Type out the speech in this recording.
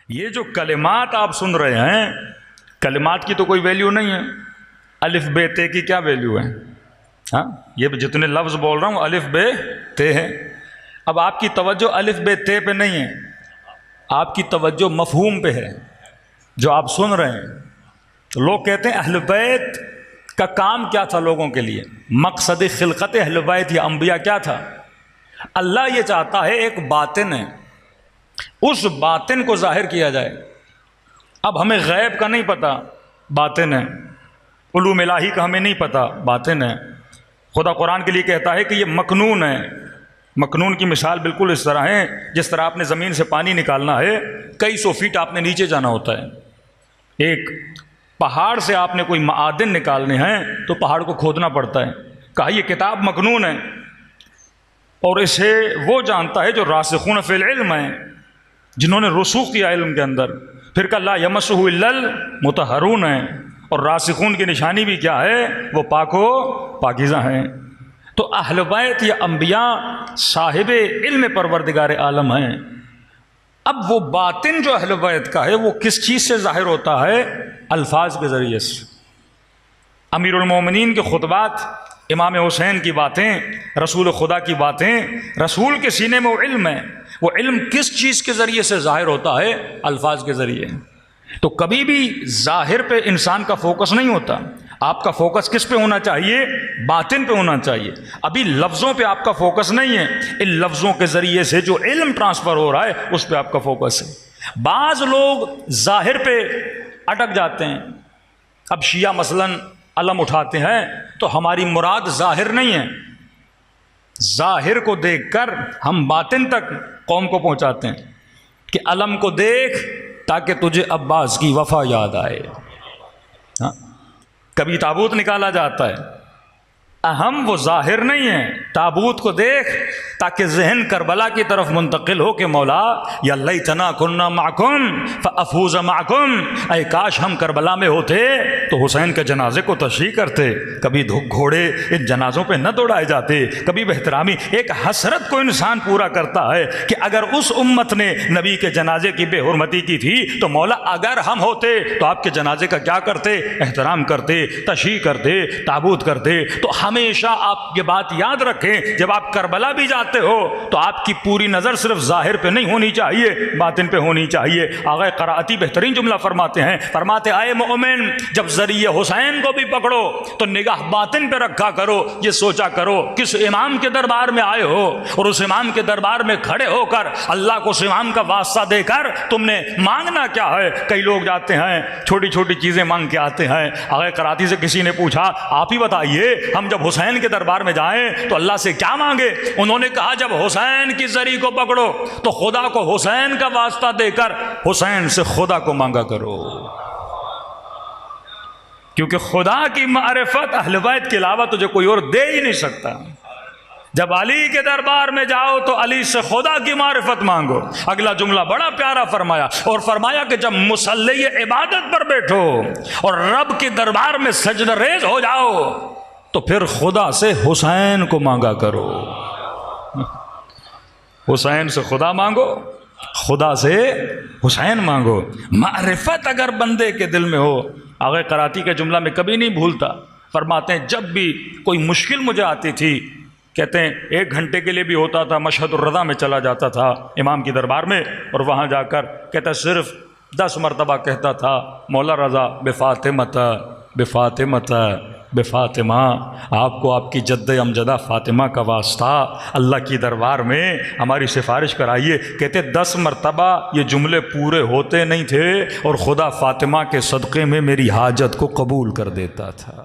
یہ جو کلمات آپ سن رہے ہیں، کلمات کی تو کوئی ویلیو نہیں ہے، الف بے تے کی کیا ویلیو ہے؟ ہاں، یہ جتنے لفظ بول رہا ہوں الف بے تے ہیں۔ اب آپ کی توجہ الف بے تے پہ نہیں ہے، آپ کی توجہ مفہوم پہ ہے جو آپ سن رہے ہیں۔ تو لوگ کہتے ہیں اہل بیت کا کام کیا تھا لوگوں کے لیے، مقصد خلقت اہل بیت یا انبیاء کیا تھا؟ اللہ یہ چاہتا ہے ایک باطن ہے، اس باطن کو ظاہر کیا جائے۔ اب ہمیں غیب کا نہیں پتہ، باطن ہے، علوم الہی کا ہمیں نہیں پتہ، باطن ہے۔ خدا قرآن کے لیے کہتا ہے کہ یہ مکنون ہے۔ مکنون کی مثال بالکل اس طرح ہے جس طرح آپ نے زمین سے پانی نکالنا ہے، کئی سو فیٹ آپ نے نیچے جانا ہوتا ہے۔ ایک پہاڑ سے آپ نے کوئی معادن نکالنے ہیں تو پہاڑ کو کھودنا پڑتا ہے۔ کہا یہ کتاب مکنون ہے، اور اسے وہ جانتا ہے جو راسخون فی العلم ہیں، جنہوں نے رسوخ کیا علم کے اندر۔ پھر کہ لا یمسہ الا المطہرون ہیں، اور راسخون کی نشانی بھی کیا ہے؟ وہ پاک و پاکیزہ ہیں۔ تو اہل بیت یا انبیاء صاحب علم پروردگار عالم ہیں۔ اب وہ باطن جو اہل بیت کا ہے وہ کس چیز سے ظاہر ہوتا ہے؟ الفاظ کے ذریعے سے۔ امیر المومنین کے خطبات، امام حسین کی باتیں، رسول خدا کی باتیں، رسول کے سینے میں وہ علم ہے۔ وہ علم کس چیز کے ذریعے سے ظاہر ہوتا ہے؟ الفاظ کے ذریعے۔ تو کبھی بھی ظاہر پہ انسان کا فوکس نہیں ہوتا، آپ کا فوکس کس پہ ہونا چاہیے؟ باطن پہ ہونا چاہیے۔ ابھی لفظوں پہ آپ کا فوکس نہیں ہے، ان لفظوں کے ذریعے سے جو علم ٹرانسفر ہو رہا ہے اس پہ آپ کا فوکس ہے۔ بعض لوگ ظاہر پہ اٹک جاتے ہیں۔ اب شیعہ مثلاً علم اٹھاتے ہیں تو ہماری مراد ظاہر نہیں ہے، ظاہر کو دیکھ کر ہم باطن تک قوم کو پہنچاتے ہیں کہ علم کو دیکھ تاکہ تجھے عباس کی وفا یاد آئے۔ ہاں، کبھی تابوت نکالا جاتا ہے، اہم وہ ظاہر نہیں ہے، تابوت کو دیکھ تاکہ ذہن کربلا کی طرف منتقل ہو کہ مولا یا لیتنا کننا معکم فافوز معکم، اے کاش ہم کربلا میں ہوتے تو حسین کے جنازے کو تشریح کرتے، کبھی گھوڑے ان جنازوں پہ نہ دوڑائے جاتے، کبھی بہترامی۔ ایک حسرت کو انسان پورا کرتا ہے کہ اگر اس امت نے نبی کے جنازے کی بے حرمتی کی تھی تو مولا اگر ہم ہوتے تو آپ کے جنازے کا کیا کرتے؟ احترام کرتے، تشریح کرتے، تابوت کرتے۔ تو ہمیشہ آپ یہ بات یاد رکھیں، جب آپ کربلا بھی جاتے ہو تو آپ کی پوری نظر صرف ظاہر پہ نہیں ہونی چاہیے، باطن پہ ہونی چاہیے۔ آغا قرائتی بہترین جملہ فرماتے ہیں، فرماتے اے مومن جب ذریعہ حسین کو بھی پکڑو تو نگاہ باطن پہ رکھا کرو، یہ سوچا کرو کس امام کے دربار میں آئے ہو، اور اس امام کے دربار میں کھڑے ہو کر اللہ کو اس امام کا واسطہ دے کر تم نے مانگنا کیا ہے۔ کئی لوگ جاتے ہیں چھوٹی چھوٹی چیزیں مانگ کے آتے ہیں۔ آغا قرائتی سے کسی نے پوچھا آپ ہی بتائیے ہم جب حسین کے دربار میں جائیں تو اللہ سے کیا مانگے؟ انہوں نے کہا جب حسین کی زری کو پکڑو تو خدا کو حسین کا واسطہ دے کر حسین سے خدا کو مانگا کرو، کیونکہ خدا کی معرفت اہل بیت کے علاوہ تجھے کوئی اور دے ہی نہیں سکتا۔ جب علی کے دربار میں جاؤ تو علی سے خدا کی معرفت مانگو۔ اگلا جملہ بڑا پیارا فرمایا، اور فرمایا کہ جب مصلی عبادت پر بیٹھو اور رب کے دربار میں سجدہ ریز ہو جاؤ تو پھر خدا سے حسین کو مانگا کرو۔ حسین سے خدا مانگو، خدا سے حسین مانگو۔ معرفت اگر بندے کے دل میں ہو، آغا قرائتی کے جملہ میں کبھی نہیں بھولتا، فرماتے ہیں جب بھی کوئی مشکل مجھے آتی تھی، کہتے ہیں 1 گھنٹے کے لیے بھی ہوتا تھا، مشہد الرضا میں چلا جاتا تھا امام کی دربار میں، اور وہاں جا کر کہتا صرف 10 مرتبہ کہتا تھا مولا رضا بفاطمۃ بفاطمۃ بفاطمہ، آپ کو آپ کی جد امجدہ فاطمہ کا واسطہ اللہ کی دربار میں ہماری سفارش کرائیے۔ کہتے 10 مرتبہ یہ جملے پورے ہوتے نہیں تھے اور خدا فاطمہ کے صدقے میں میری حاجت کو قبول کر دیتا تھا۔